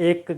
1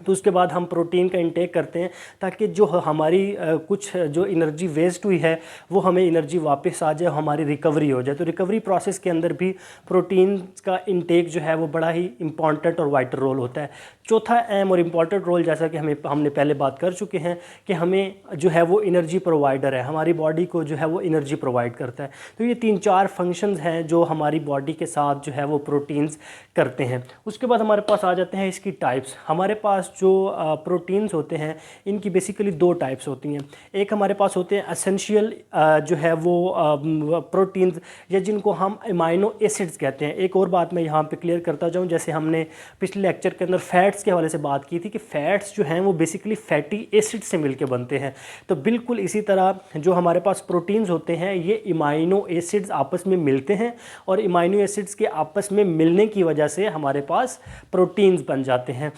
تو اس کے بعد ہم پروٹین کا انٹیک کرتے ہیں تاکہ جو ہماری کچھ جو انرجی ویسٹ ہوئی ہے وہ ہمیں انرجی واپس آ جائے، ہماری ریکوری ہو جائے۔ تو ریکوری پروسیس کے اندر بھی پروٹین کا انٹیک جو ہے وہ بڑا ہی امپورٹنٹ اور وائٹل رول ہوتا ہے۔ چوتھا اہم اور امپورٹنٹ رول، جیسا کہ ہم نے پہلے بات کر چکے ہیں کہ ہمیں جو ہے وہ انرجی پرووائڈر ہے، ہماری باڈی کو جو ہے وہ انرجی پرووائڈ کرتا ہے۔ تو یہ 3-4 فنکشنز ہیں جو ہماری باڈی کے ساتھ جو ہے وہ پروٹینز کرتے ہیں۔ اس کے بعد ہمارے پاس آ جاتے ہیں اس کی ٹائپس۔ ہمارے پاس جو پروٹینز ہوتے ہیں ان کی بیسیکلی 2 ٹائپس ہوتی ہیں۔ ایک ہمارے پاس ہوتے ہیں اسینشیل جو ہے وہ پروٹینز، یا جن کو ہم امائنو ایسڈز کہتے ہیں۔ ایک اور بات میں یہاں پہ کلیئر کرتا جاؤں، جیسے ہم نے پچھلے لیکچر کے اندر فیٹس کے حوالے سے بات کی تھی کہ فیٹس جو ہیں وہ بیسیکلی فیٹی ایسڈ سے مل کے بنتے ہیں، تو بالکل اسی طرح جو ہمارے پاس پروٹینز ہوتے ہیں یہ امائنو ایسڈز آپس میں ملتے ہیں، اور امائنو ایسڈز کے آپس میں ملنے کی وجہ سے ہمارے پاس پروٹینز بن جاتے ہیں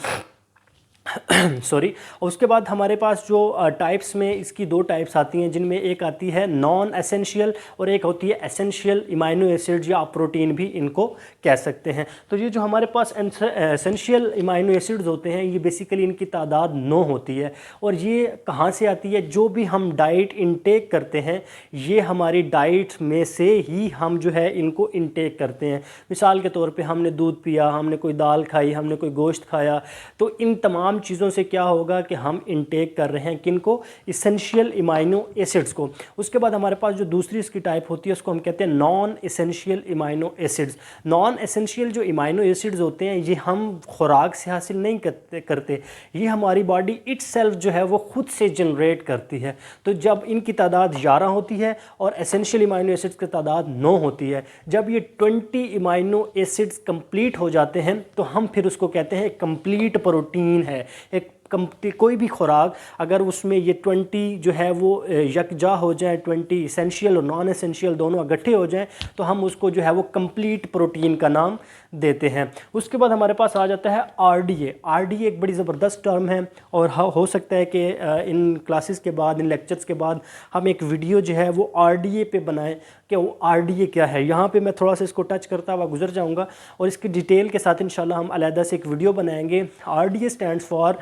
سوری۔ اور اس کے بعد ہمارے پاس جو ٹائپس میں اس کی 2 ٹائپس آتی ہیں، جن میں ایک آتی ہے نان اسینشیل اور ایک ہوتی ہے اسینشیل امائنو ایسڈ، یا آپ پروٹین بھی ان کو کہہ سکتے ہیں۔ تو یہ جو ہمارے پاس اسینشیل امائنو ایسڈز ہوتے ہیں یہ بیسیکلی ان کی تعداد 9 ہوتی ہے، اور یہ کہاں سے آتی ہے؟ جو بھی ہم ڈائٹ انٹیک کرتے ہیں یہ ہماری ڈائٹ میں سے ہی ہم جو ہے ان کو انٹیک کرتے ہیں۔ مثال کے طور پہ ہم نے دودھ پیا، ہم نے کوئی دال کھائی، ہم نے کوئی گوشت کھایا، تو ان تمام چیزوں سے کیا ہوگا کہ ہم انٹیک کر رہے ہیں کن کو؟ اسینشیل امائنو ایسڈز کو۔ اس کے بعد ہمارے پاس جو دوسری اس کی ٹائپ ہوتی ہے اس کو ہم کہتے ہیں non essential amino acids. Non essential جو امائنو ایسڈز ہوتے ہیں یہ ہم خوراک سے حاصل نہیں کرتے، یہ ہماری باڈی اٹ سیلف جو ہے وہ خود سے جنریٹ کرتی ہے۔ تو جب ان کی تعداد 11 ہوتی ہے اور اسینشیل امائنو ایسڈز کی تعداد 9 ہوتی ہے، جب یہ 20 امائنو ایسڈز کمپلیٹ ہو جاتے ہیں تو ہم پھر اس کو کہتے ہیں کمپلیٹ پروٹین ہے۔ ایک کوئی بھی خوراک اگر اس میں یہ 20 جو ہے وہ یکجا ہو جائیں، 20 اسینشیل اور نان اسینشیل دونوں اکٹھے ہو جائیں، تو ہم اس کو جو ہے وہ کمپلیٹ پروٹین کا نام دیتے ہیں۔ اس کے بعد ہمارے پاس آ جاتا ہے are D A. R D اے ایک بڑی زبردست ٹرم ہے، اور ہو سکتا ہے کہ ان کلاسز کے بعد، ان لیکچرز کے بعد ہم ایک ویڈیو جو ہے وہ آر ڈی اے پہ بنائیں کہ وہ آر ڈی اے کیا ہے۔ یہاں پہ میں تھوڑا سا اس کو ٹچ کرتا ہوا گزر جاؤں گا، اور اس کی ڈیٹیل کے ساتھ انشاءاللہ ہم علیحدہ سے ایک ویڈیو بنائیں گے۔ Are D a stands for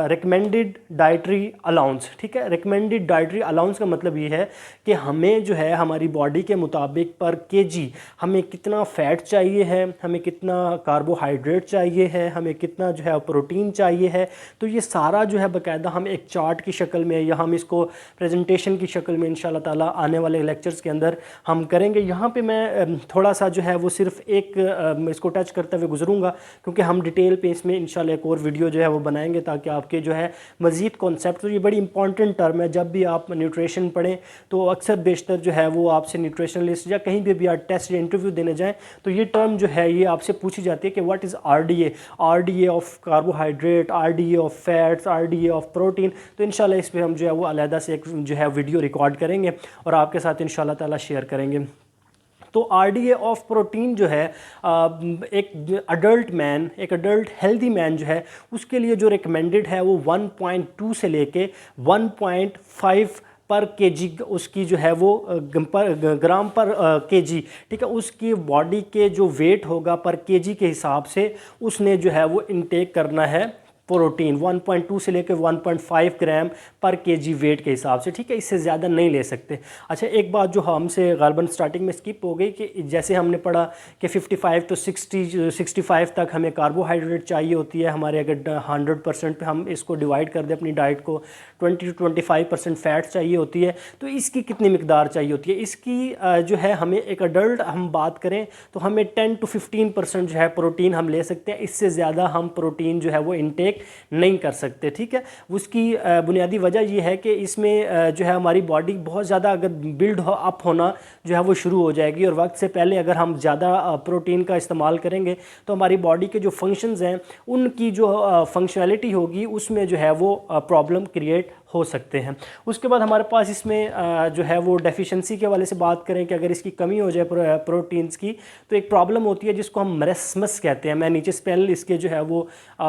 recommended dietary allowance, ٹھیک ہے۔ ریکمینڈڈ ڈائٹری الاؤنس کا مطلب یہ ہے کہ ہمیں جو ہے ہماری باڈی کے مطابق پر کے جی ہمیں کتنا فیٹ چاہیے ہے، ہمیں کتنا کاربوہائیڈریٹ چاہیے ہے، ہمیں کتنا جو ہے پروٹین چاہیے ہے۔ تو یہ سارا جو ہے باقاعدہ ہم ایک چارٹ کی شکل میں، یا ہم اس کو پریزنٹیشن کی شکل میں انشاءاللہ تعالیٰ آنے والے لیکچرز کے اندر ہم کریں گے۔ یہاں پہ میں تھوڑا سا جو ہے وہ صرف ایک اس کو ٹچ کرتے ہوئے گزروں گا، کیونکہ ہم ڈیٹیل پہ اس میں انشاءاللہ ایک اور ویڈیو جو ہے وہ بنائیں گے تاکہ آپ کے جو ہے مزید کانسیپٹ، تو یہ بڑی امپورٹنٹ ٹرم ہے۔ جب بھی آپ نیوٹریشن پڑھیں تو اکثر بیشتر جو ہے وہ آپ سے نیوٹریشنلسٹ یا کہیں بھی آپ ٹیسٹ یا انٹرویو دینے جائیں تو یہ ٹرم جو ہے یہ آپ سے پوچھی جاتی ہے کہ what is R D A? R D A of carbohydrate, R D A of fats, R D A of protein. تو انشاءاللہ اس پہ ہم جو ہے وہ علیحدہ سے ایک جو ہے ویڈیو ریکارڈ کریں گے اور آپ کے ساتھ انشاءاللہ تعالیٰ شیئر کریں گے۔ تو are D A of protein جو ہے ایک اڈلٹ مین، ایک اڈلٹ ہیلدی مین جو ہے اس کے لیے جو ریکمینڈڈ ہے وہ 1.2 سے لے کے 1.5 پر کے جی اس کی جو ہے وہ گرام پر کے جی، ٹھیک ہے، اس کی باڈی کے جو ویٹ ہوگا پر کے جی کے حساب سے اس نے جو ہے وہ انٹیک کرنا ہے پروٹین 1.2 سے لے کے 1.5 گرام پر کے جی ویٹ کے حساب سے، ٹھیک ہے، اس سے زیادہ نہیں لے سکتے۔ اچھا ایک بات جو ہم سے غالباً سٹارٹنگ میں سکپ ہو گئی کہ جیسے ہم نے پڑھا کہ 55 تو 65 تک ہمیں کاربوہائیڈریٹ چاہیے ہوتی ہے، ہمارے اگر 100% پہ ہم اس کو ڈیوائڈ کر دیں اپنی ڈائٹ کو، 20 to 25% فیٹ چاہیے ہوتی ہے، تو اس کی کتنی مقدار چاہیے ہوتی ہے؟ اس کی جو ہے ہمیں ایک اڈلٹ ہم بات کریں تو ہمیں 10 to 15% جو ہے پروٹین ہم لے سکتے ہیں، اس سے زیادہ ہم پروٹین جو ہے وہ انٹیک نہیں کر سکتے، ٹھیک ہے۔ اس کی بنیادی وجہ یہ ہے کہ اس میں جو ہے ہماری باڈی بہت زیادہ اگر بلڈ اپ ہونا جو ہے وہ شروع ہو جائے گی، اور وقت سے پہلے اگر ہم زیادہ پروٹین کا استعمال کریں گے تو ہماری باڈی کے جو فنکشنز ہیں ان کی جو فنکشنالٹی ہوگی اس میں جو ہے وہ پرابلم کریٹ ہو سکتے ہیں۔ اس کے بعد ہمارے پاس اس میں جو ہے وہ ڈیفیشنسی کے حوالے سے بات کریں کہ اگر اس کی کمی ہو جائے پروٹینز کی تو ایک پرابلم ہوتی ہے جس کو ہم مرسمس کہتے ہیں۔ میں نیچے اسپیل اس کے جو ہے وہ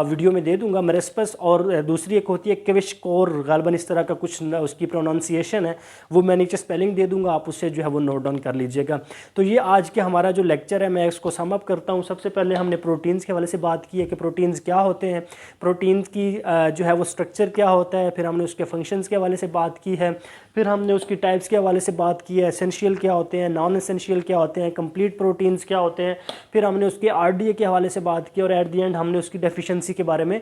ویڈیو میں دے دوں گا، مرسمس، اور دوسری ایک ہوتی ہے کویش-کور، غالباً اس طرح کا کچھ اس کی پروننسیشن ہے، وہ میں نیچے اسپیلنگ دے دوں گا، آپ اس سے جو ہے وہ نوٹ ڈاؤن کر لیجئے گا۔ تو یہ آج کے ہمارا جو لیکچر ہے میں اس کو سم اپ کرتا ہوں۔ سب سے پہلے ہم نے پروٹینز کے حوالے سے بات کی ہے کہ پروٹینز کیا ہوتے ہیں، پروٹینز کی جو ہے وہ اسٹرکچر کیا ہوتا ہے، پھر ہم نے اس کے فنکشنز کے حوالے سے بات کی ہے، پھر ہم نے اس کی ٹائپس کے حوالے سے بات کی ہے، اسینشیل کیا ہوتے ہیں، نان اسینشیل کیا ہوتے ہیں، کمپلیٹ پروٹینز کیا ہوتے ہیں، پھر ہم نے اس کے آر ڈی اے کے حوالے سے بات کی، اور ایٹ دی اینڈ ہم نے اس کی ڈیفیشنسی کے بارے میں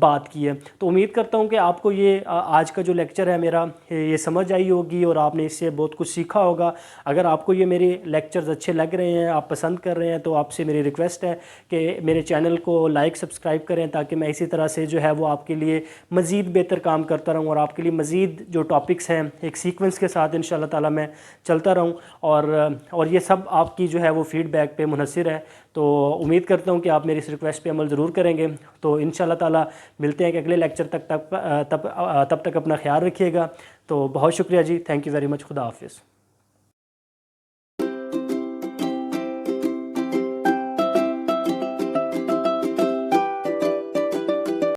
بات کی ہے۔ تو امید کرتا ہوں کہ آپ کو یہ آج کا جو لیکچر ہے میرا یہ سمجھ آئی ہوگی اور آپ نے اس سے بہت کچھ سیکھا ہوگا۔ اگر آپ کو یہ میرے لیکچرز اچھے لگ رہے ہیں، آپ پسند کر رہے ہیں، تو آپ سے میری ریکویسٹ ہے کہ میرے چینل کو لائک سبسکرائب کریں تاکہ میں اسی طرح سے جو ہے وہ آپ کے لیے مزید بہتر کام کرتا رہوں اور آپ کے لیے مزید جو ٹاپکس ہیں ایک سیکوینس کے ساتھ انشاءاللہ تعالی میں چلتا رہوں، اور یہ سب آپ کی جو ہے وہ فیڈ بیک پہ منحصر ہے۔ تو امید کرتا ہوں کہ آپ میری اس ریکویسٹ پہ عمل ضرور کریں گے۔ تو انشاءاللہ تعالی ملتے ہیں کہ اگلے لیکچر تک تب تک اپنا خیال رکھیے گا۔ تو بہت شکریہ جی، تھینک یو ویری مچ، خدا حافظ۔